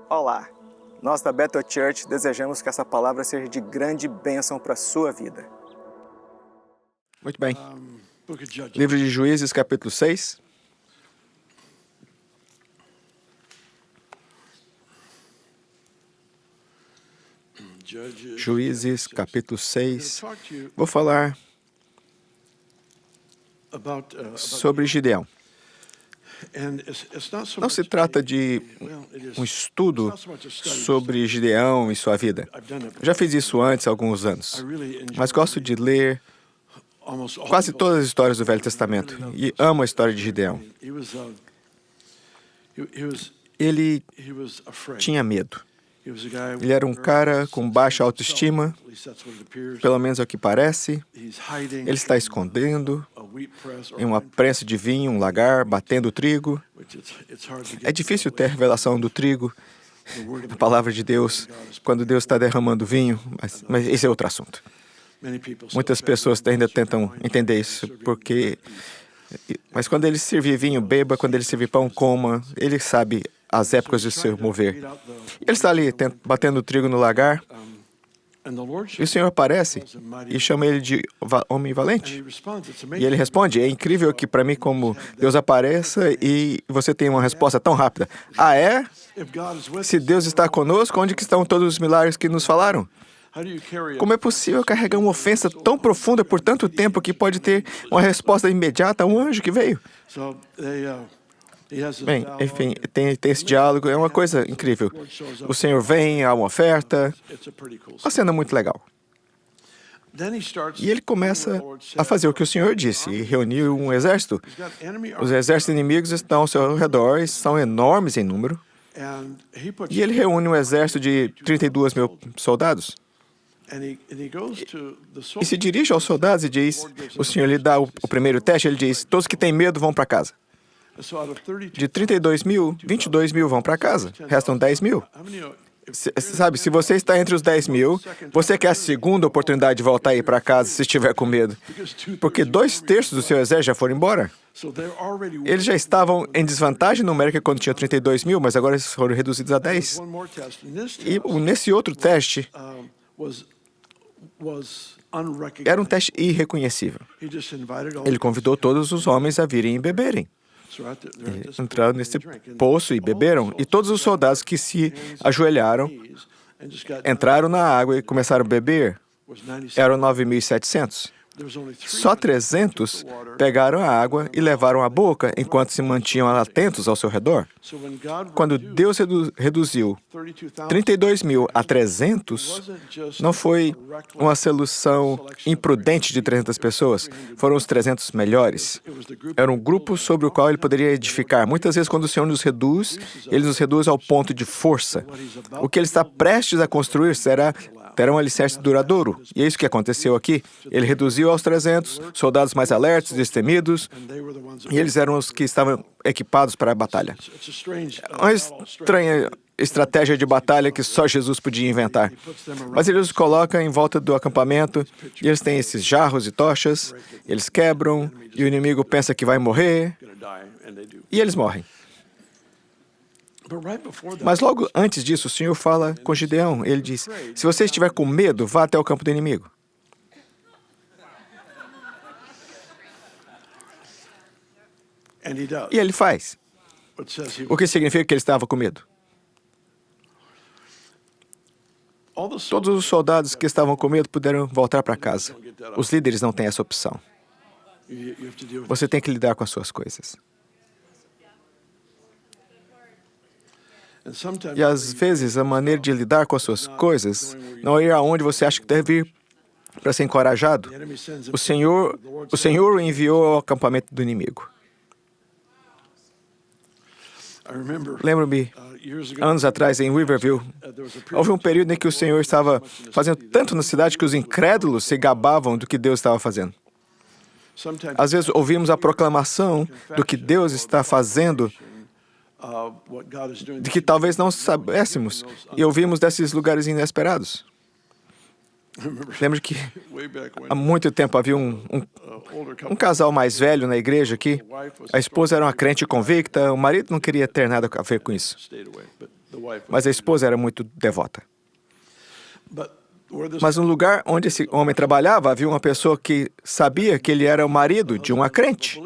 Olá! Nós da Bethel Church desejamos que essa palavra seja de grande bênção para a sua vida. Muito bem. Livro de Juízes, capítulo 6. Juízes, capítulo 6. Vou falar sobre Gideão. Não se trata de um estudo sobre Gideão e sua vida. Eu já fiz isso antes há alguns anos, mas gosto de ler quase todas as histórias do Velho Testamento e amo a história de Gideão. Ele tinha medo. Ele era um cara com baixa autoestima, pelo menos é o que parece. Ele está escondendo em uma prensa de vinho, um lagar, batendo trigo. É difícil ter a revelação do trigo, a palavra de Deus, quando Deus está derramando vinho, mas esse é outro assunto. Muitas pessoas ainda tentam entender isso, mas quando ele servir vinho, beba, quando ele servir pão, coma, ele sabe as épocas de seu mover. Ele está ali batendo trigo no lagar, e o Senhor aparece e chama ele de homem valente. E ele responde, é incrível que para mim como Deus apareça e você tem uma resposta tão rápida. Ah, é? Se Deus está conosco, onde que estão todos os milagres que nos falaram? Como é possível carregar uma ofensa tão profunda por tanto tempo que pode ter uma resposta imediata a um anjo que veio? Bem, enfim, tem esse diálogo, é uma coisa incrível. O Senhor vem, há uma oferta, uma cena muito legal. E ele começa a fazer o que o Senhor disse, e reuniu um exército. Os exércitos inimigos estão ao seu redor, e são enormes em número. E ele reúne um exército de 32 mil soldados. E se dirige aos soldados e diz, o Senhor lhe dá o primeiro teste, ele diz, todos que têm medo vão para casa. De 32 mil, 22 mil vão para casa, restam 10 mil. Sabe, se você está entre os 10 mil, você quer a segunda oportunidade de voltar aí para casa se estiver com medo. Porque 2/3 do seu exército já foram embora. Eles já estavam em desvantagem numérica quando tinham 32 mil, mas agora eles foram reduzidos a 10. E nesse outro teste, era um teste irreconhecível. Ele convidou todos os homens a virem e beberem. Entraram nesse poço e beberam, e todos os soldados que se ajoelharam, entraram na água e começaram a beber, eram 9.700. Só 300 pegaram a água e levaram à boca enquanto se mantinham atentos ao seu redor. Quando Deus reduziu 32 mil a 300, não foi uma solução imprudente de 300 pessoas, foram os 300 melhores. Era um grupo sobre o qual ele poderia edificar. Muitas vezes, quando o Senhor nos reduz, ele nos reduz ao ponto de força. O que ele está prestes a construir terá um alicerce duradouro. E é isso que aconteceu aqui. Ele reduziu aos 300, soldados mais alertos, destemidos, e eles eram os que estavam equipados para a batalha. Uma estranha estratégia de batalha que só Jesus podia inventar. Mas ele os coloca em volta do acampamento, e eles têm esses jarros e tochas, eles quebram, e o inimigo pensa que vai morrer, e eles morrem. Mas logo antes disso, o Senhor fala com Gideão. Ele diz, se você estiver com medo, vá até o campo do inimigo. E ele faz. O que significa que ele estava com medo? Todos os soldados que estavam com medo puderam voltar para casa. Os líderes não têm essa opção. Você tem que lidar com as suas coisas. E às vezes a maneira de lidar com as suas coisas não é ir aonde você acha que deve ir para ser encorajado. O Senhor o enviou ao acampamento do inimigo. Lembro-me, anos atrás, em Riverview, houve um período em que o Senhor estava fazendo tanto na cidade que os incrédulos se gabavam do que Deus estava fazendo. Às vezes ouvimos a proclamação do que Deus está fazendo, de que talvez não soubéssemos, e ouvimos desses lugares inesperados. Lembro que há muito tempo havia um casal mais velho na igreja aqui. A esposa era uma crente convicta, o marido não queria ter nada a ver com isso. mas a esposa era muito devota. Mas no lugar onde esse homem trabalhava, havia uma pessoa que sabia que ele era o marido de uma crente.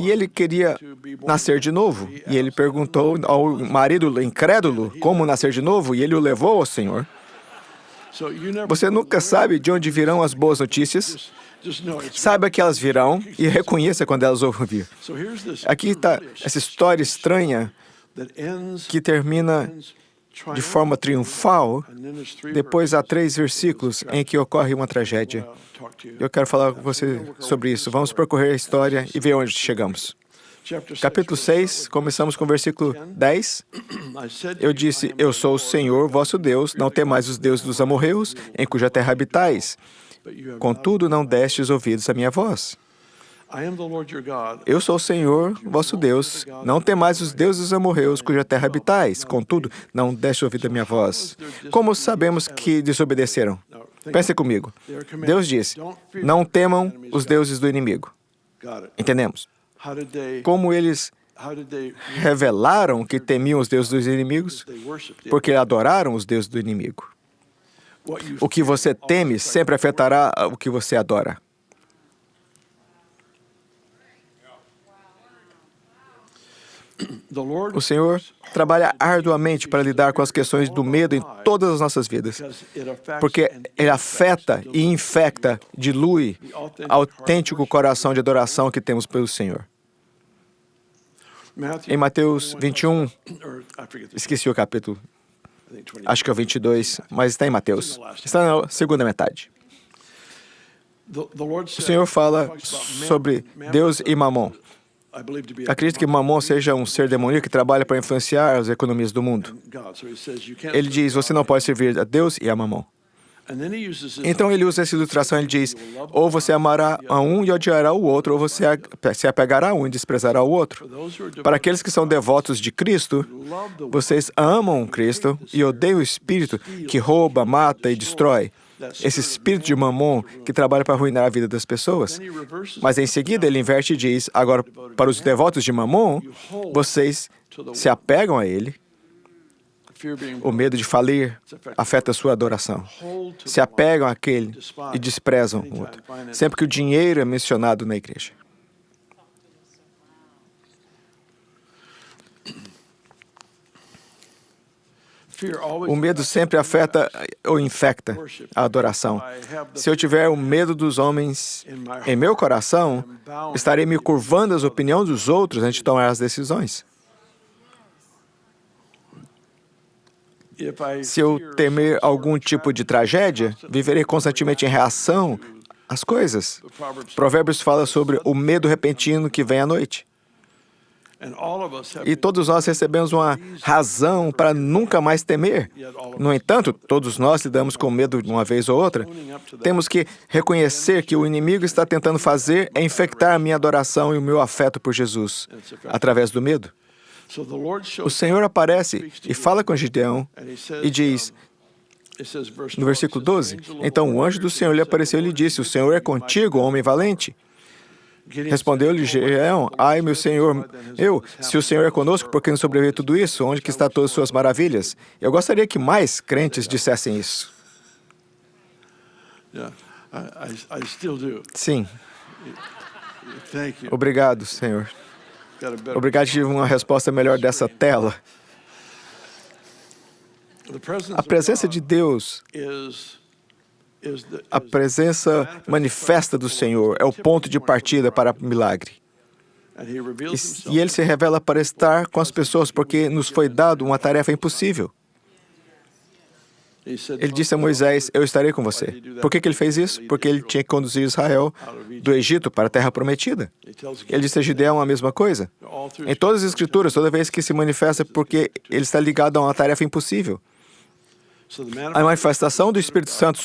E ele queria nascer de novo. E ele perguntou ao marido incrédulo como nascer de novo, e ele o levou ao Senhor. Você nunca sabe de onde virão as boas notícias. Saiba que elas virão e reconheça quando elas ouvir. Aqui está essa história estranha que termina de forma triunfal. Depois há 3 versículos em que ocorre uma tragédia. Eu quero falar com você sobre isso. Vamos percorrer a história e ver onde chegamos. Capítulo 6, começamos com o versículo 10. Eu disse, eu sou o Senhor, vosso Deus, não temais os deuses dos amorreus, em cuja terra habitais. Contudo, não destes ouvidos à minha voz. Eu sou o Senhor, vosso Deus, não temais os deuses dos amorreus, cuja terra habitais. Contudo, não destes ouvido à minha voz. Como sabemos que desobedeceram? Pense comigo. Deus disse, não temam os deuses do inimigo. Entendemos? Como eles revelaram que temiam os deuses dos inimigos? Porque adoraram os deuses do inimigo. O que você teme sempre afetará o que você adora. O Senhor trabalha arduamente para lidar com as questões do medo em todas as nossas vidas, porque Ele afeta e infecta, dilui o autêntico coração de adoração que temos pelo Senhor. Em Mateus 21, esqueci o capítulo, acho que é o 22, mas está em Mateus. Está na segunda metade. O Senhor fala sobre Deus e Mamon. Acredito que Mamon seja um ser demoníaco que trabalha para influenciar as economias do mundo. Ele diz, você não pode servir a Deus e a Mamon. Então ele usa essa ilustração, ele diz, ou você amará a um e odiará o outro, ou você se apegará a um e desprezará o outro. Para aqueles que são devotos de Cristo, vocês amam Cristo e odeiam o espírito que rouba, mata e destrói. Esse espírito de Mamon que trabalha para arruinar a vida das pessoas. Mas em seguida ele inverte e diz, agora para os devotos de Mamon, vocês se apegam a ele. O medo de falir afeta a sua adoração. Se apegam àquele e desprezam o outro. Sempre que o dinheiro é mencionado na igreja. O medo sempre afeta ou infecta a adoração. Se eu tiver o medo dos homens em meu coração, estarei me curvando às opiniões dos outros antes de tomar as decisões. Se eu temer algum tipo de tragédia, viverei constantemente em reação às coisas. Provérbios fala sobre o medo repentino que vem à noite. E todos nós recebemos uma razão para nunca mais temer. No entanto, todos nós lidamos com medo uma vez ou outra. Temos que reconhecer que o inimigo está tentando fazer é infectar a minha adoração e o meu afeto por Jesus, através do medo. O Senhor aparece e fala com Gideão e diz, no versículo 12, então o anjo do Senhor lhe apareceu e lhe disse, o Senhor é contigo, homem valente. Respondeu-lhe Gideão, ai meu Senhor, se o Senhor é conosco, por que nos sobreveio tudo isso? Onde que está todas as suas maravilhas? Eu gostaria que mais crentes dissessem isso. Sim. Obrigado, Senhor. Obrigado, tive uma resposta melhor dessa tela. A presença de Deus, a presença manifesta do Senhor é o ponto de partida para o milagre. E Ele se revela para estar com as pessoas porque nos foi dado uma tarefa impossível. Ele disse a Moisés, eu estarei com você. Por que Ele fez isso? Porque Ele tinha que conduzir Israel do Egito para a Terra Prometida. Ele disse a Gideão a mesma coisa. Em todas as Escrituras, toda vez que se manifesta porque Ele está ligado a uma tarefa impossível. A manifestação do Espírito Santo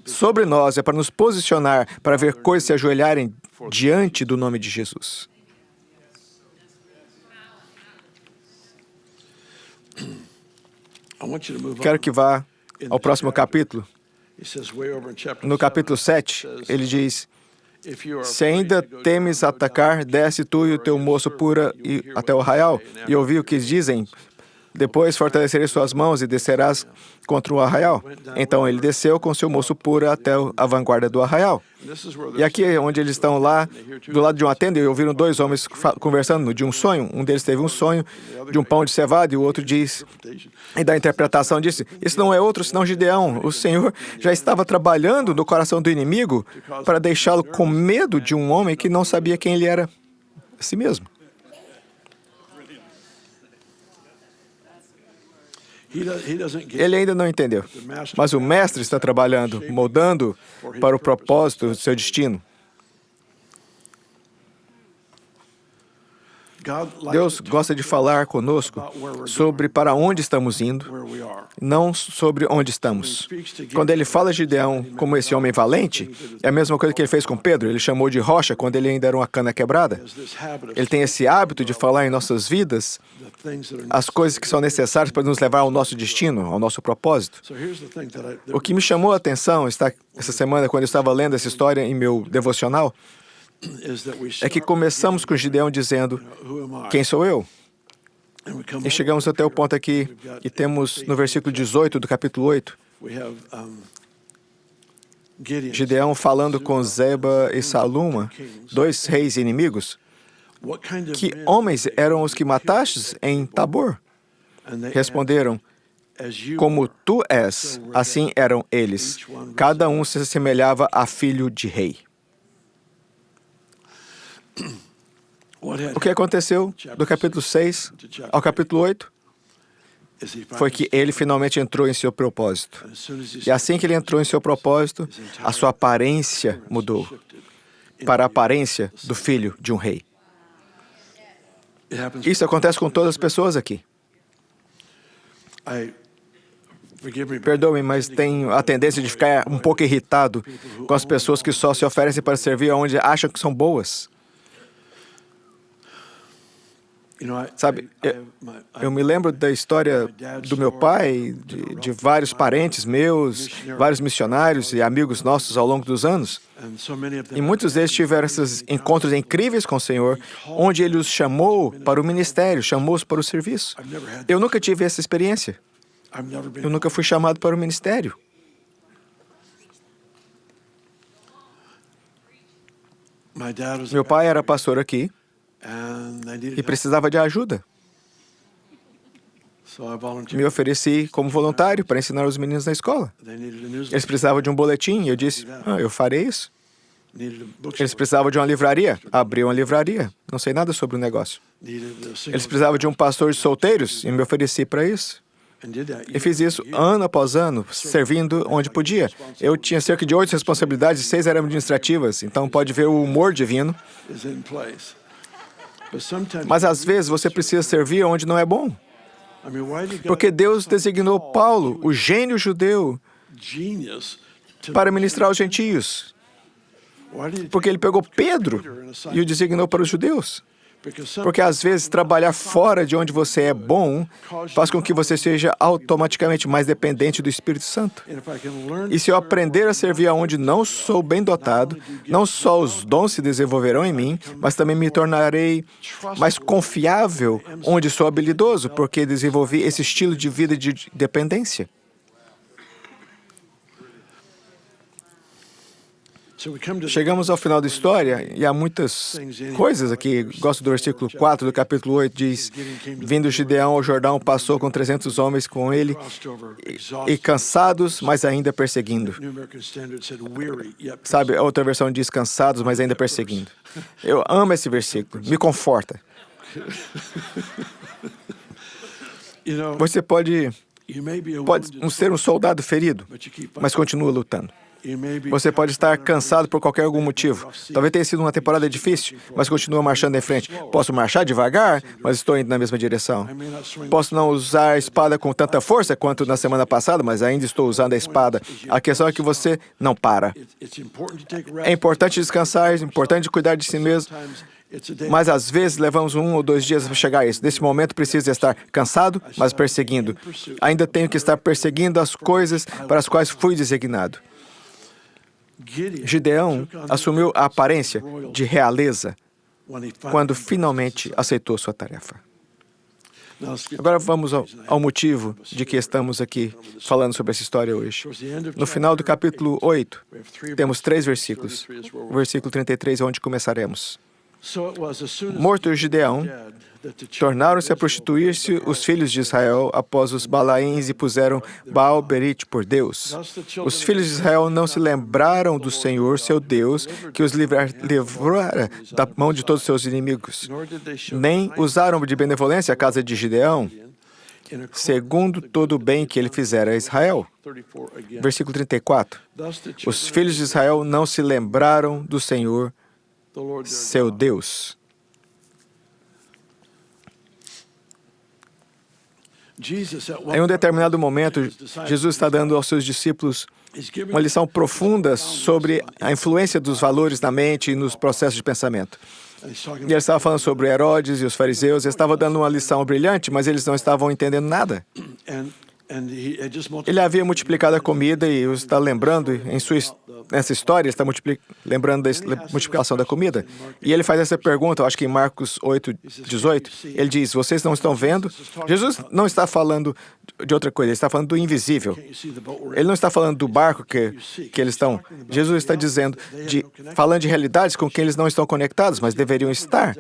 sobre nós é para nos posicionar, para ver coisas se ajoelharem diante do nome de Jesus. Quero que vá ao próximo capítulo. No capítulo 7, ele diz, Se ainda temes atacar, desce tu e o teu moço pura até o arraial, e ouvi o que dizem. Depois fortalecerei suas mãos e descerás contra o arraial. Então ele desceu com seu moço pura até a vanguarda do arraial. E aqui é onde eles estão lá, do lado de uma tenda, e ouviram dois homens conversando de um sonho. Um deles teve um sonho de um pão de cevada, e o outro diz, e da interpretação disse, isso não é outro senão Gideão. O Senhor já estava trabalhando no coração do inimigo para deixá-lo com medo de um homem que não sabia quem ele era a si mesmo. Ele ainda não entendeu, mas o Mestre está trabalhando, moldando para o propósito do seu destino. Deus gosta de falar conosco sobre para onde estamos indo, não sobre onde estamos. Quando ele fala de Gideão como esse homem valente, é a mesma coisa que ele fez com Pedro. Ele chamou de rocha quando ele ainda era uma cana quebrada. Ele tem esse hábito de falar em nossas vidas as coisas que são necessárias para nos levar ao nosso destino, ao nosso propósito. O que me chamou a atenção essa semana, quando eu estava lendo essa história em meu devocional, é que começamos com Gideão dizendo, quem sou eu? E chegamos até o ponto aqui, e temos no versículo 18 do capítulo 8, Gideão falando com Zeba e Saluma, dois reis inimigos. Que homens eram os que matastes em Tabor? Responderam, como tu és, assim eram eles. Cada um se assemelhava a filho de rei. O que aconteceu do capítulo 6 ao capítulo 8 foi que ele finalmente entrou em seu propósito. E assim que ele entrou em seu propósito, a sua aparência mudou para a aparência do filho de um rei. Isso acontece com todas as pessoas aqui. Perdoe-me, mas tenho a tendência de ficar um pouco irritado com as pessoas que só se oferecem para servir onde acham que são boas. Sabe, eu me lembro da história do meu pai, de vários parentes meus, vários missionários e amigos nossos ao longo dos anos. E muitos deles tiveram esses encontros incríveis com o Senhor, onde Ele os chamou para o ministério, chamou-os para o serviço. Eu nunca tive essa experiência. Eu nunca fui chamado para o ministério. Meu pai era pastor aqui e precisava de ajuda. Me ofereci como voluntário para ensinar os meninos na escola. Eles precisavam de um boletim e eu disse, eu farei isso. Eles precisavam de uma livraria. Abri uma livraria. Não sei nada sobre o negócio. Eles precisavam de um pastor de solteiros e me ofereci para isso. E fiz isso ano após ano, servindo onde podia. Eu tinha cerca de 8 responsabilidades e 6 eram administrativas, então pode ver o humor divino. Mas às vezes você precisa servir onde não é bom. Porque Deus designou Paulo, o gênio judeu, para ministrar aos gentios. Porque ele pegou Pedro e o designou para os judeus. Porque às vezes trabalhar fora de onde você é bom faz com que você seja automaticamente mais dependente do Espírito Santo. E se eu aprender a servir aonde não sou bem dotado, não só os dons se desenvolverão em mim, mas também me tornarei mais confiável onde sou habilidoso, porque desenvolvi esse estilo de vida de dependência. Chegamos ao final da história e há muitas coisas aqui. Gosto do versículo 4 do capítulo 8, diz, vindo Gideão ao Jordão, passou com 300 homens com ele e cansados, mas ainda perseguindo. Sabe, a outra versão diz cansados, mas ainda perseguindo. Eu amo esse versículo, me conforta. Você pode ser um soldado ferido, mas continua lutando. Você pode estar cansado por qualquer algum motivo. Talvez tenha sido uma temporada difícil, mas continua marchando em frente. Posso marchar devagar, mas estou indo na mesma direção. Posso não usar a espada com tanta força quanto na semana passada, mas ainda estou usando a espada. A questão é que você não para. É importante descansar, é importante cuidar de si mesmo. Mas às vezes levamos 1 ou 2 dias para chegar a isso. Nesse momento preciso estar cansado, mas perseguindo. Ainda tenho que estar perseguindo as coisas para as quais fui designado. Gideão assumiu a aparência de realeza quando finalmente aceitou sua tarefa. Agora vamos ao motivo de que estamos aqui falando sobre essa história hoje. No final do capítulo 8, temos 3 versículos. O versículo 33 é onde começaremos. Morto Gideão, tornaram-se a prostituir-se os filhos de Israel após os Balaíns e puseram Baal-Berite por Deus. Os filhos de Israel não se lembraram do Senhor, seu Deus, que os livrara da mão de todos os seus inimigos. Nem usaram de benevolência a casa de Gideão, segundo todo o bem que ele fizera a Israel. Versículo 34. Os filhos de Israel não se lembraram do Senhor, seu Deus. Em um determinado momento, Jesus está dando aos seus discípulos uma lição profunda sobre a influência dos valores na mente e nos processos de pensamento. E ele estava falando sobre Herodes e os fariseus. Ele estava dando uma lição brilhante, mas eles não estavam entendendo nada. Ele havia multiplicado a comida e os está lembrando, nessa história, ele está lembrando da multiplicação da comida. E ele faz essa pergunta, eu acho que em Marcos 8:18, ele diz, vocês não estão vendo? Jesus não está falando de outra coisa, ele está falando do invisível. Ele não está falando do barco que eles estão. Jesus está dizendo, falando de realidades com que eles não estão conectados, mas deveriam estar.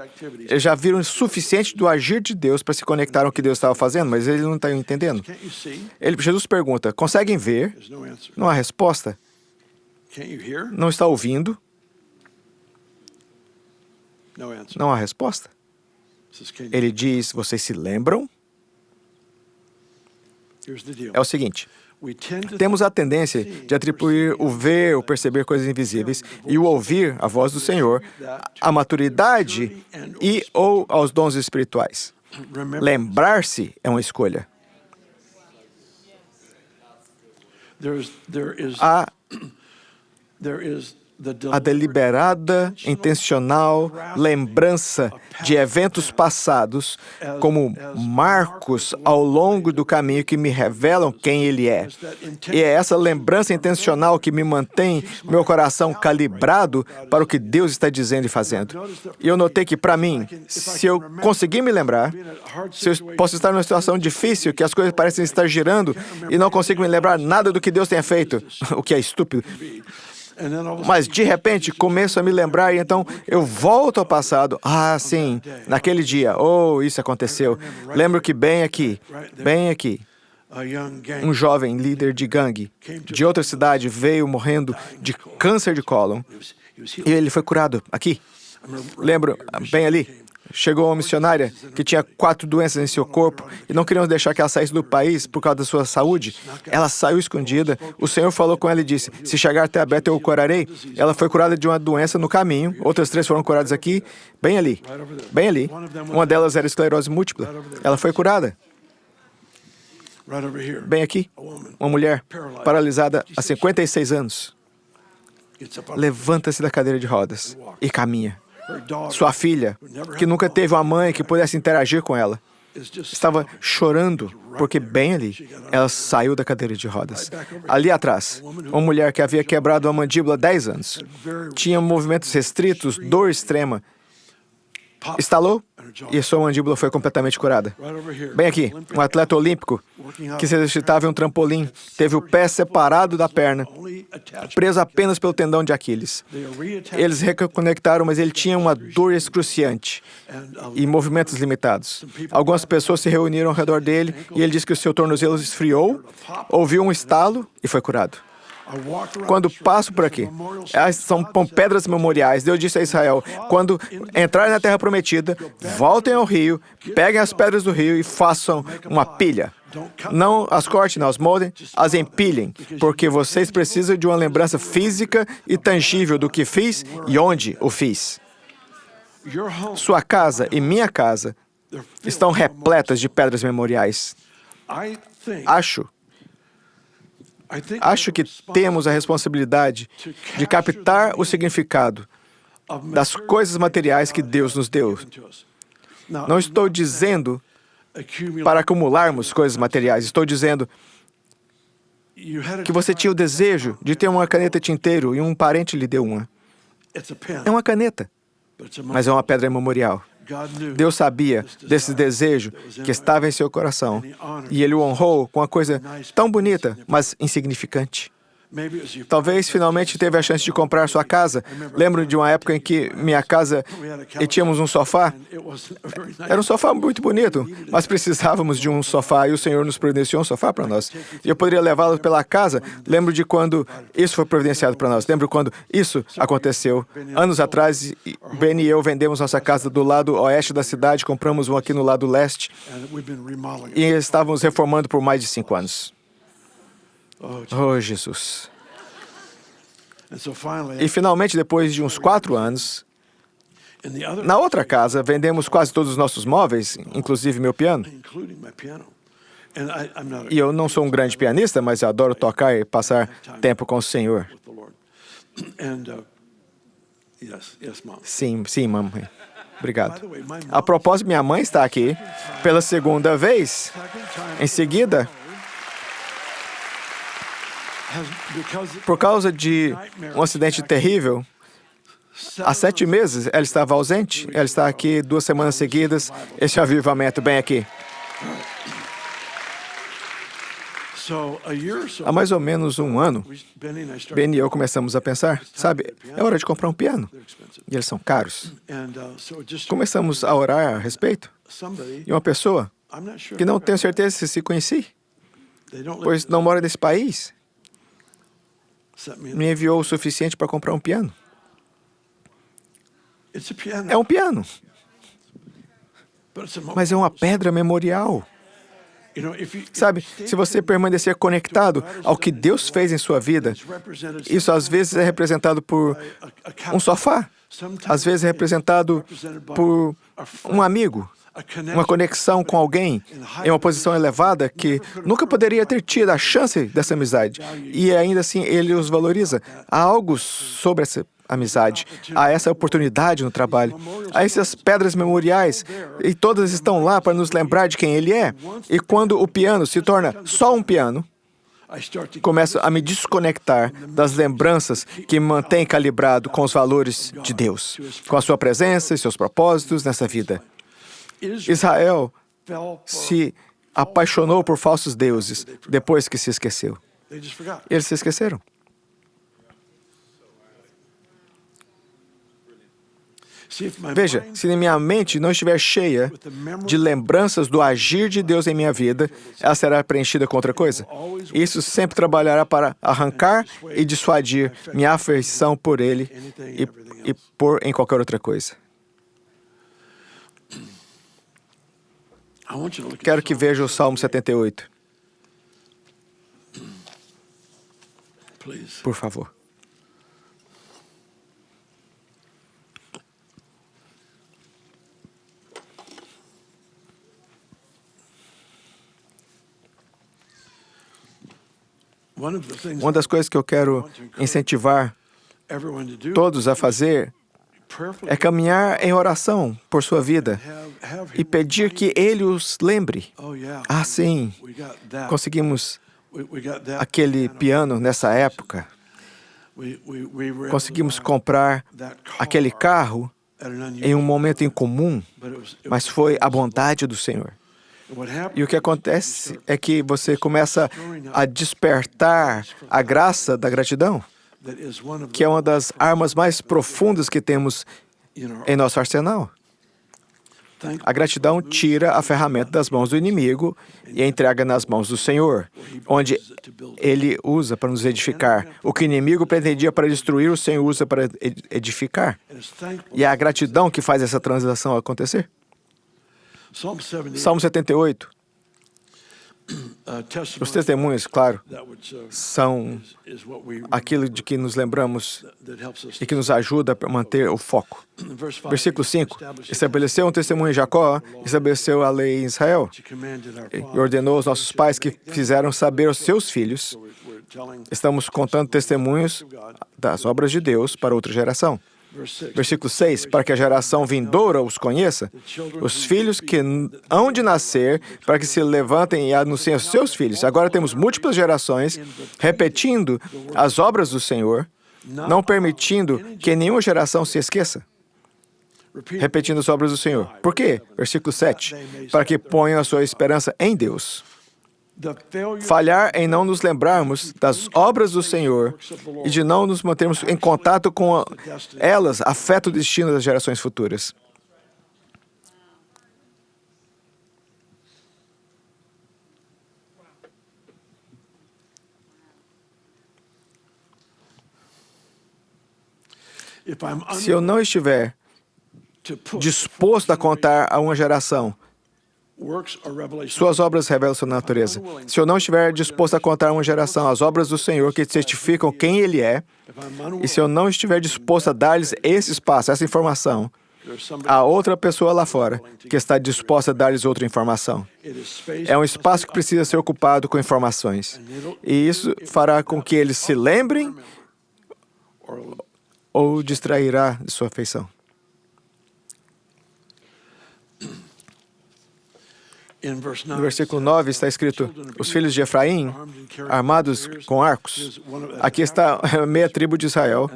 Eles já viram o suficiente do agir de Deus para se conectar ao que Deus estava fazendo, mas eles não estão entendendo. Jesus pergunta, conseguem ver? Não há resposta. Não está ouvindo? Não há resposta. Ele diz, vocês se lembram? É o seguinte, temos a tendência de atribuir o ver ou perceber coisas invisíveis e o ouvir a voz do Senhor à maturidade e ou aos dons espirituais. Lembrar-se é uma escolha. A deliberada, intencional lembrança de eventos passados como marcos ao longo do caminho que me revelam quem Ele é. E é essa lembrança intencional que me mantém meu coração calibrado para o que Deus está dizendo e fazendo. E eu notei que, para mim, se eu conseguir me lembrar, se eu posso estar numa situação difícil, que as coisas parecem estar girando e não consigo me lembrar nada do que Deus tenha feito, o que é estúpido. Mas, de repente, começo a me lembrar e então eu volto ao passado. Ah, sim, naquele dia. Oh, isso aconteceu. Lembro que bem aqui, um jovem líder de gangue de outra cidade veio morrendo de câncer de cólon e ele foi curado aqui. Lembro, bem ali. Chegou uma missionária que tinha 4 doenças em seu corpo e não queriam deixar que ela saísse do país por causa da sua saúde. Ela saiu escondida. O Senhor falou com ela e disse, se chegar até a Beta, eu o curarei. Ela foi curada de uma doença no caminho. Outras 3 foram curadas aqui, bem ali. Bem ali. Uma delas era esclerose múltipla. Ela foi curada. Bem aqui. Uma mulher paralisada há 56 anos. Levanta-se da cadeira de rodas e caminha. Sua filha, que nunca teve uma mãe que pudesse interagir com ela, estava chorando, porque bem ali, ela saiu da cadeira de rodas. Ali atrás, uma mulher que havia quebrado a mandíbula há 10 anos, tinha movimentos restritos, dor extrema, estalou e sua mandíbula foi completamente curada. Bem aqui, um atleta olímpico que se exercitava em um trampolim, teve o pé separado da perna, preso apenas pelo tendão de Aquiles. Eles reconectaram, mas ele tinha uma dor excruciante e movimentos limitados. Algumas pessoas se reuniram ao redor dele e ele disse que o seu tornozelo esfriou, ouviu um estalo e foi curado. Quando passo por aqui, são pedras memoriais. Deus disse a Israel, quando entrarem na Terra Prometida, voltem ao rio, peguem as pedras do rio e façam uma pilha. Não as cortem, não as moldem, as empilhem, porque vocês precisam de uma lembrança física e tangível do que fiz e onde o fiz. Sua casa e minha casa estão repletas de pedras memoriais. Acho que temos a responsabilidade de captar o significado das coisas materiais que Deus nos deu. Não estou dizendo para acumularmos coisas materiais, estou dizendo que você tinha o desejo de ter uma caneta tinteiro e um parente lhe deu uma. É uma caneta, mas é uma pedra memorial. Deus sabia desse desejo que estava em seu coração e Ele o honrou com uma coisa tão bonita, mas insignificante. Talvez finalmente teve a chance de comprar sua casa. Lembro de uma época em que minha casa e tínhamos um sofá. Era um sofá muito bonito, mas precisávamos de um sofá e o Senhor nos providenciou um sofá para nós. E eu poderia levá-lo pela casa. Lembro de quando isso foi providenciado para nós. Lembro quando isso aconteceu. Anos atrás, Ben e eu vendemos nossa casa do lado oeste da cidade, compramos uma aqui no lado leste e estávamos reformando por mais de 5 anos. Oh, Jesus. E finalmente, depois de uns 4 anos, na outra casa, vendemos quase todos os nossos móveis, inclusive meu piano. E eu não sou um grande pianista, mas eu adoro tocar e passar tempo com o Senhor. Sim, sim, mamãe. Obrigado. A propósito, minha mãe está aqui pela segunda vez. Em seguida, por causa de um acidente terrível, há 7 meses ela estava ausente. Ela está aqui 2 semanas seguidas. Esse avivamento bem aqui. Há mais ou menos 1 ano, Ben e eu começamos a pensar, sabe, é hora de comprar um piano. E eles são caros. Começamos a orar a respeito. E uma pessoa, que não tenho certeza se conheci, pois não mora nesse país, me enviou o suficiente para comprar um piano. É um piano, mas é uma pedra memorial. Sabe, se você permanecer conectado ao que Deus fez em sua vida, isso às vezes é representado por um sofá, às vezes é representado por um amigo, uma conexão com alguém em uma posição elevada que nunca poderia ter tido a chance dessa amizade. E ainda assim ele os valoriza. Há algo sobre essa amizade, há essa oportunidade no trabalho, há essas pedras memoriais e todas estão lá para nos lembrar de quem ele é. E quando o piano se torna só um piano, começo a me desconectar das lembranças que me mantêm calibrado com os valores de Deus, com a sua presença e seus propósitos nessa vida. Israel se apaixonou por falsos deuses depois que se esqueceu. Eles se esqueceram. Veja, se minha mente não estiver cheia de lembranças do agir de Deus em minha vida, ela será preenchida com outra coisa. Isso sempre trabalhará para arrancar e dissuadir minha afeição por Ele e por em qualquer outra coisa. Quero que veja o Salmo 78. Por favor. Uma das coisas que eu quero incentivar todos a fazer é caminhar em oração por sua vida e pedir que Ele os lembre. Ah, sim, conseguimos aquele piano nessa época. Conseguimos comprar aquele carro em um momento incomum, mas foi a bondade do Senhor. E o que acontece é que você começa a despertar a graça da gratidão, que é uma das armas mais profundas que temos em nosso arsenal. A gratidão tira a ferramenta das mãos do inimigo e a entrega nas mãos do Senhor, onde Ele usa para nos edificar. O que o inimigo pretendia para destruir, o Senhor usa para edificar. E é a gratidão que faz essa transação acontecer. Salmo 78. Os testemunhos, claro, são aquilo de que nos lembramos e que nos ajuda a manter o foco. Versículo 5. Estabeleceu um testemunho em Jacó, estabeleceu a lei em Israel e ordenou aos nossos pais que fizeram saber aos seus filhos. Estamos contando testemunhos das obras de Deus para outra geração. Versículo 6, para que a geração vindoura os conheça, os filhos que hão de nascer, para que se levantem e anunciem aos seus filhos. Agora temos múltiplas gerações repetindo as obras do Senhor, não permitindo que nenhuma geração se esqueça. Repetindo as obras do Senhor. Por quê? Versículo 7, para que ponham a sua esperança em Deus. Falhar em não nos lembrarmos das obras do Senhor e de não nos mantermos em contato com elas afeta o destino das gerações futuras. Se eu não estiver disposto a contar a uma geração suas obras revelam sua natureza. Se eu não estiver disposto a contar a uma geração as obras do Senhor que certificam quem Ele é, e se eu não estiver disposto a dar-lhes esse espaço, essa informação, há outra pessoa lá fora que está disposta a dar-lhes outra informação. É um espaço que precisa ser ocupado com informações. E isso fará com que eles se lembrem ou distrairá de sua afeição. No versículo 9 está escrito, os filhos de Efraim, armados com arcos. Aqui está a meia tribo de Israel,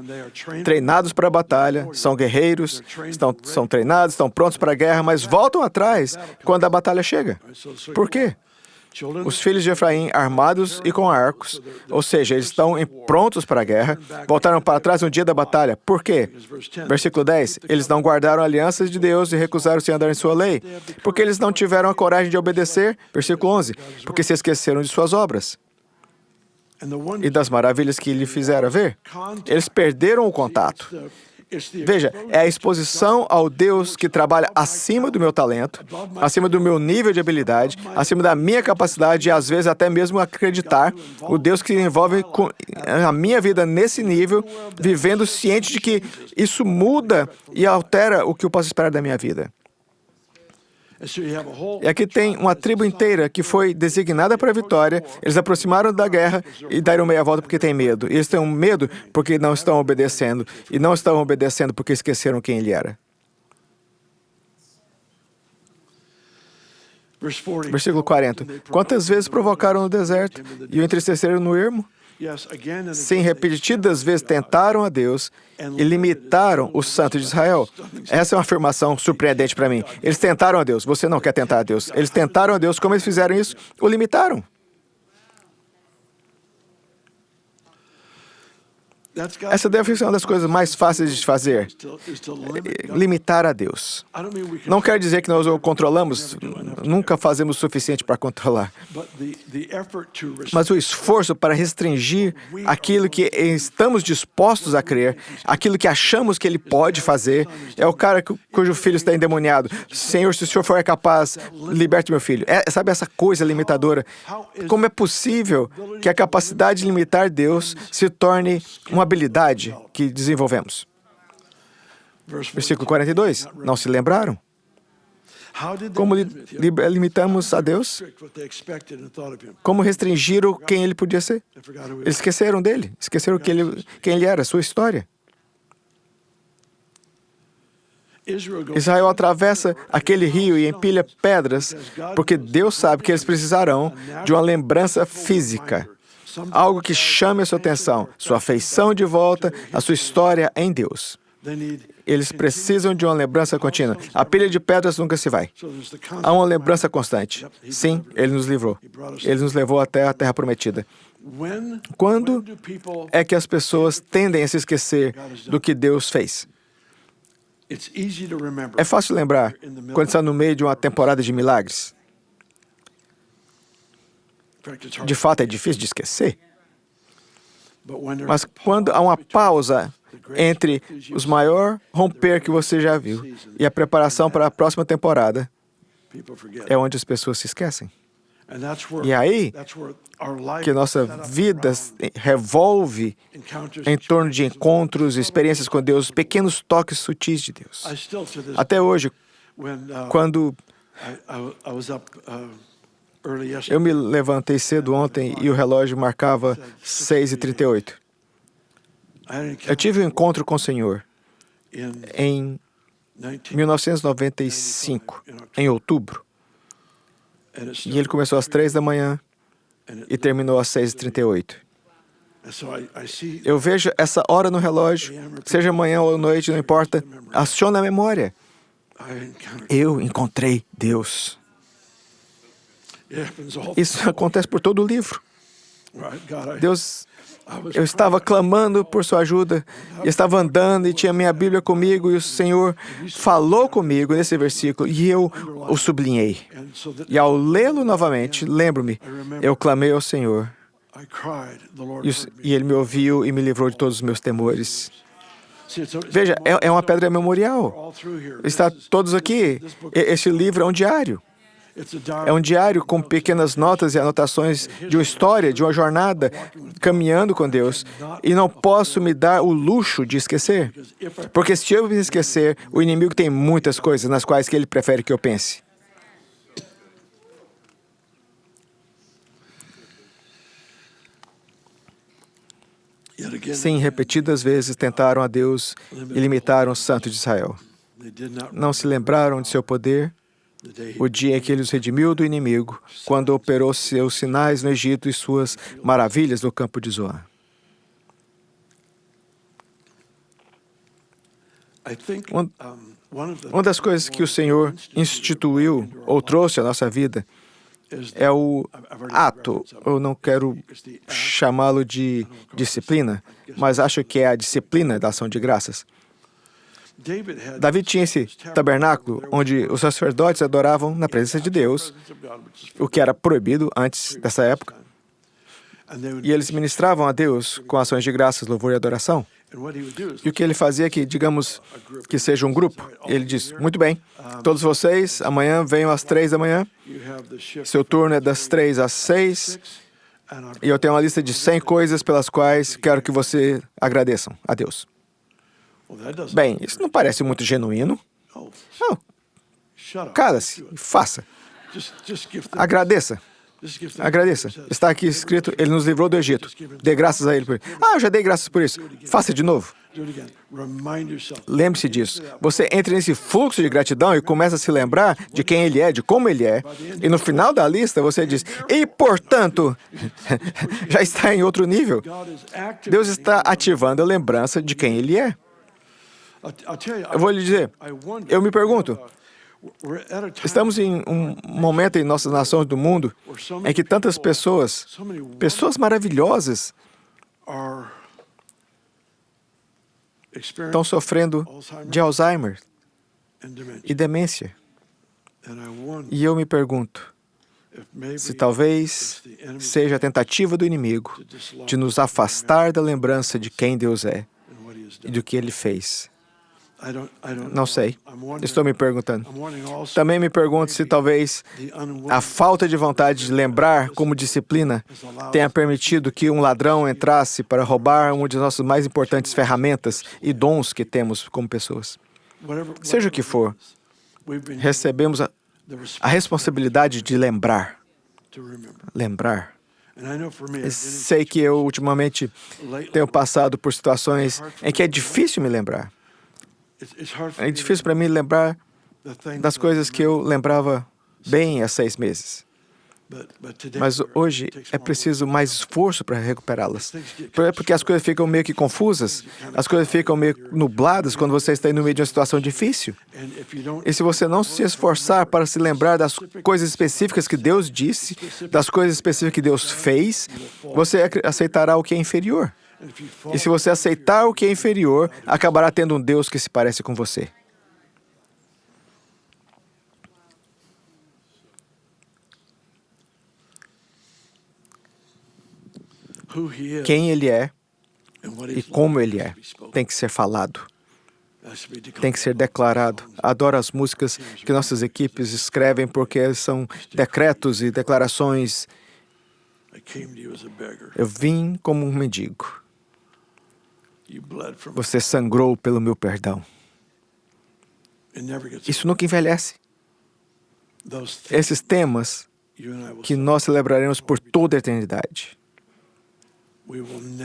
treinados para a batalha, são guerreiros, são treinados, estão prontos para a guerra, mas voltam atrás quando a batalha chega. Por quê? Os filhos de Efraim, armados e com arcos, ou seja, eles estão prontos para a guerra, voltaram para trás no dia da batalha. Por quê? Versículo 10, eles não guardaram a aliança de Deus e recusaram-se a andar em sua lei, porque eles não tiveram a coragem de obedecer. Versículo 11, porque se esqueceram de suas obras e das maravilhas que lhe fizeram ver. Eles perderam o contato. Veja, é a exposição ao Deus que trabalha acima do meu talento, acima do meu nível de habilidade, acima da minha capacidade e, às vezes, até mesmo acreditar. O Deus que envolve a minha vida nesse nível, vivendo ciente de que isso muda e altera o que eu posso esperar da minha vida. E aqui tem uma tribo inteira que foi designada para a vitória. Eles aproximaram da guerra e deram meia volta porque têm medo. E eles têm medo porque não estão obedecendo. E não estão obedecendo porque esqueceram quem ele era. Versículo 40. Quantas vezes provocaram no deserto e o entristeceram no ermo? Sim, repetidas vezes tentaram a Deus e limitaram o Santo de Israel. Essa é uma afirmação surpreendente para mim. Eles tentaram a Deus. Você não quer tentar a Deus. Eles tentaram a Deus. Como eles fizeram isso? O limitaram. Essa deve ser uma das coisas mais fáceis de fazer. Limitar a Deus. Não quer dizer que nós o controlamos, nunca fazemos o suficiente para controlar. Mas o esforço para restringir aquilo que estamos dispostos a crer, aquilo que achamos que ele pode fazer, é o cara cujo filho está endemoniado. Senhor, se o Senhor for capaz, liberte meu filho. Sabe essa coisa limitadora? Como é possível que a capacidade de limitar Deus se torne uma habilidade que desenvolvemos? Versículo 42. Não se lembraram? Como limitamos a Deus? Como restringiram quem ele podia ser? Eles esqueceram dele. Esqueceram quem ele era, sua história. Israel atravessa aquele rio e empilha pedras, porque Deus sabe que eles precisarão de uma lembrança física. Algo que chame a sua atenção, sua afeição de volta, a sua história em Deus. Eles precisam de uma lembrança contínua. A pilha de pedras nunca se vai. Há uma lembrança constante. Sim, Ele nos livrou. Ele nos levou até a Terra Prometida. Quando é que as pessoas tendem a se esquecer do que Deus fez? É fácil lembrar quando está no meio de uma temporada de milagres. De fato, é difícil de esquecer. Mas quando há uma pausa entre os maiores romper que você já viu e a preparação para a próxima temporada, é onde as pessoas se esquecem. E é aí que nossa vida revolve em torno de encontros, experiências com Deus, pequenos toques sutis de Deus. Até hoje, quando eu me levantei cedo ontem e o relógio marcava 6h38. Eu tive um encontro com o Senhor. em 1995, em outubro. E ele começou às 3 da manhã e terminou às 6h38. Eu vejo essa hora no relógio, seja manhã ou noite, não importa, aciona a memória. Eu encontrei Deus. Isso acontece por todo o livro. Deus, eu estava clamando por sua ajuda, e estava andando e tinha minha Bíblia comigo, e o Senhor falou comigo nesse versículo, e eu o sublinhei. E ao lê-lo novamente, lembro-me, eu clamei ao Senhor, e Ele me ouviu e me livrou de todos os meus temores. Veja, é uma pedra memorial. Está todos aqui. Este livro é um diário. É um diário com pequenas notas e anotações de uma história, de uma jornada, caminhando com Deus. E não posso me dar o luxo de esquecer. Porque se eu me esquecer, o inimigo tem muitas coisas nas quais que ele prefere que eu pense. Sim, repetidas vezes tentaram a Deus e limitaram o Santo de Israel. Não se lembraram de seu poder, o dia em que ele os redimiu do inimigo, quando operou seus sinais no Egito e suas maravilhas no campo de Zoar. Uma das coisas que o Senhor instituiu ou trouxe à nossa vida é o ato, eu não quero chamá-lo de disciplina, mas acho que é a disciplina da ação de graças. Davi tinha esse tabernáculo onde os sacerdotes adoravam na presença de Deus, o que era proibido antes dessa época. E eles ministravam a Deus com ações de graças, louvor e adoração. E o que ele fazia é que, digamos, que seja um grupo. Ele diz, muito bem, todos vocês, amanhã venham às 3 da manhã. Seu turno é das 3 às 6. E eu tenho uma lista de 100 coisas pelas quais quero que você agradeçam a Deus. Bem, isso não parece muito genuíno. Não. Cala-se e faça. Agradeça. Agradeça. Está aqui escrito, Ele nos livrou do Egito. Dê graças a Ele por isso. Eu já dei graças por isso. Faça de novo. Lembre-se disso. Você entra nesse fluxo de gratidão e começa a se lembrar de quem Ele é, de como Ele é. E no final da lista você diz, e portanto, já está em outro nível. Deus está ativando a lembrança de quem Ele é. Eu vou lhe dizer, eu me pergunto, estamos em um momento em nossas nações do mundo em que tantas pessoas maravilhosas, estão sofrendo de Alzheimer e demência. E eu me pergunto se talvez seja a tentativa do inimigo de nos afastar da lembrança de quem Deus é e do que Ele fez. Não sei. Estou me perguntando. Também me pergunto se talvez a falta de vontade de lembrar como disciplina tenha permitido que um ladrão entrasse para roubar uma das nossas mais importantes ferramentas e dons que temos como pessoas. Seja o que for, recebemos a responsabilidade de lembrar. Lembrar. Sei que eu, ultimamente, tenho passado por situações em que é difícil me lembrar. É difícil para mim lembrar das coisas que eu lembrava bem há 6 meses. Mas hoje é preciso mais esforço para recuperá-las. Porque as coisas ficam meio que confusas, as coisas ficam meio nubladas quando você está no meio de uma situação difícil. E se você não se esforçar para se lembrar das coisas específicas que Deus disse, das coisas específicas que Deus fez, você aceitará o que é inferior. E se você aceitar o que é inferior, acabará tendo um Deus que se parece com você. Quem Ele é e como Ele é tem que ser falado, tem que ser declarado. Adoro as músicas que nossas equipes escrevem porque são decretos e declarações. Eu vim como um mendigo. Você sangrou pelo meu perdão. Isso nunca envelhece. Esses temas que nós celebraremos por toda a eternidade.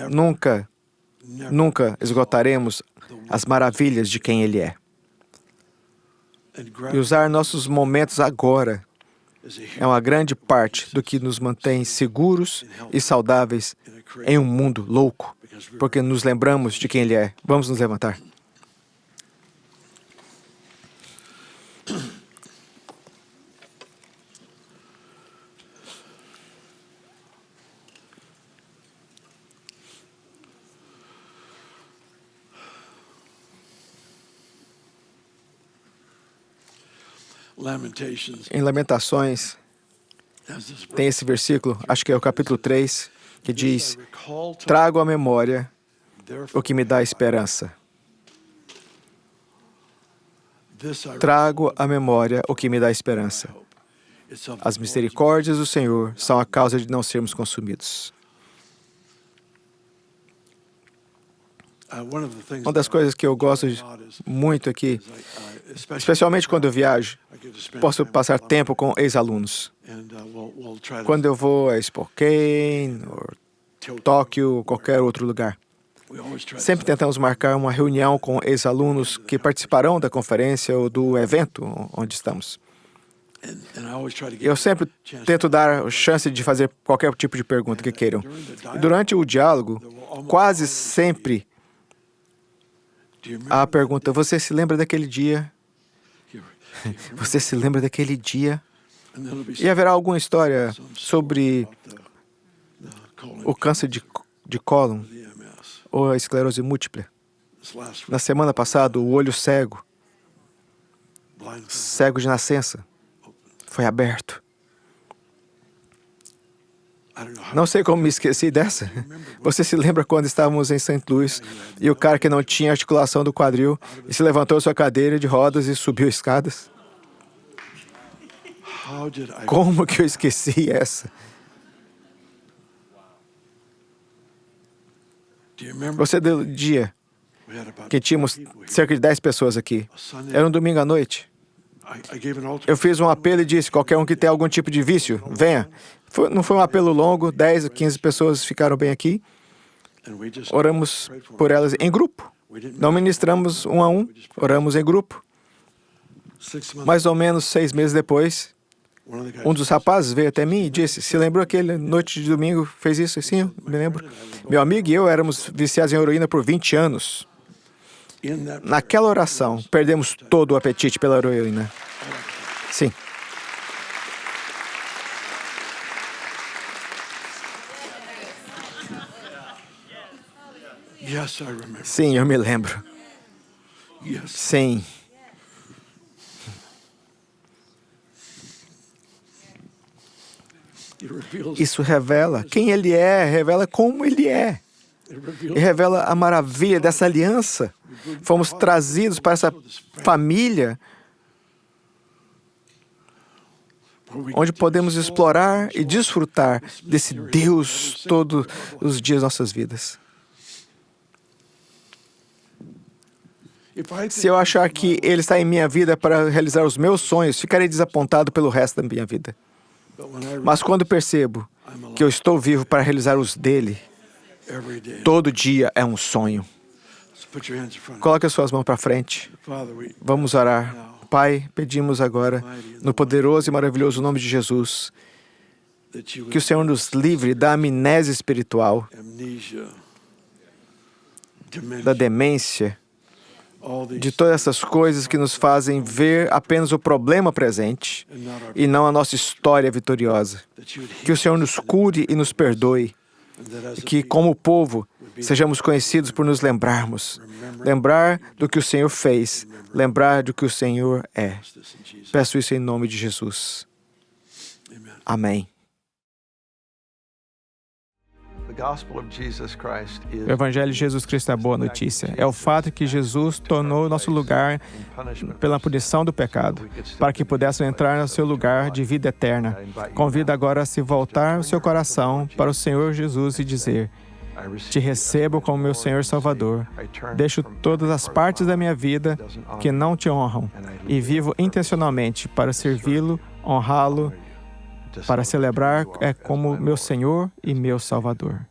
Nunca Nunca esgotaremos as maravilhas de quem Ele é. E usar nossos momentos agora é uma grande parte do que nos mantém seguros e saudáveis em um mundo louco, porque nos lembramos de quem Ele é. Vamos nos levantar. Em Lamentações, tem esse versículo, acho que é o capítulo 3, que diz: trago à memória o que me dá esperança. Trago à memória o que me dá esperança. As misericórdias do Senhor são a causa de não sermos consumidos. Uma das coisas que eu gosto muito aqui, especialmente quando eu viajo, posso passar tempo com ex-alunos. Quando eu vou a Spokane, ou Tóquio, ou qualquer outro lugar. Sempre tentamos marcar uma reunião com ex-alunos que participarão da conferência ou do evento onde estamos. Eu sempre tento dar a chance de fazer qualquer tipo de pergunta que queiram. E durante o diálogo, quase sempre há a pergunta: você se lembra daquele dia? Você se lembra daquele dia? E haverá alguma história sobre o câncer de cólon ou a esclerose múltipla. Na semana passada, o olho cego de nascença, foi aberto. Não sei como me esqueci dessa. Você se lembra quando estávamos em St. Louis e o cara que não tinha articulação do quadril e se levantou sua cadeira de rodas e subiu escadas? Como que eu esqueci essa? Você deu dia que tínhamos cerca de 10 pessoas aqui. Era um domingo à noite. Eu fiz um apelo e disse: qualquer um que tem algum tipo de vício, venha. Não foi um apelo longo, 10 ou 15 pessoas ficaram bem aqui. Oramos por elas em grupo. Não ministramos um a um, oramos em grupo. Mais ou menos 6 meses depois, um dos rapazes veio até mim e disse: se lembrou aquele noite de domingo, fez isso? Sim, eu me lembro. Meu amigo e eu éramos viciados em heroína por 20 anos. Naquela oração, perdemos todo o apetite pela heroína. Sim. Sim, eu me lembro. Sim. Isso revela quem Ele é, revela como Ele é. E revela a maravilha dessa aliança. Fomos trazidos para essa família onde podemos explorar e desfrutar desse Deus todos os dias das nossas vidas. Se eu achar que Ele está em minha vida para realizar os meus sonhos, ficarei desapontado pelo resto da minha vida. Mas quando percebo que eu estou vivo para realizar os dele, todo dia é um sonho. Coloque as suas mãos para frente. Vamos orar. Pai, pedimos agora, no poderoso e maravilhoso nome de Jesus, que o Senhor nos livre da amnésia espiritual, da demência, de todas essas coisas que nos fazem ver apenas o problema presente e não a nossa história vitoriosa. Que o Senhor nos cure e nos perdoe. Que, como povo, sejamos conhecidos por nos lembrarmos. Lembrar do que o Senhor fez. Lembrar do que o Senhor é. Peço isso em nome de Jesus. Amém. O Evangelho de Jesus Cristo é a boa notícia. É o fato que Jesus tornou o nosso lugar pela punição do pecado, para que pudéssemos entrar no seu lugar de vida eterna. Convido agora a se voltar o seu coração para o Senhor Jesus e dizer: te recebo como meu Senhor Salvador. Deixo todas as partes da minha vida que não te honram e vivo intencionalmente para servi-lo, honrá-lo, para celebrar como meu Senhor e meu Salvador.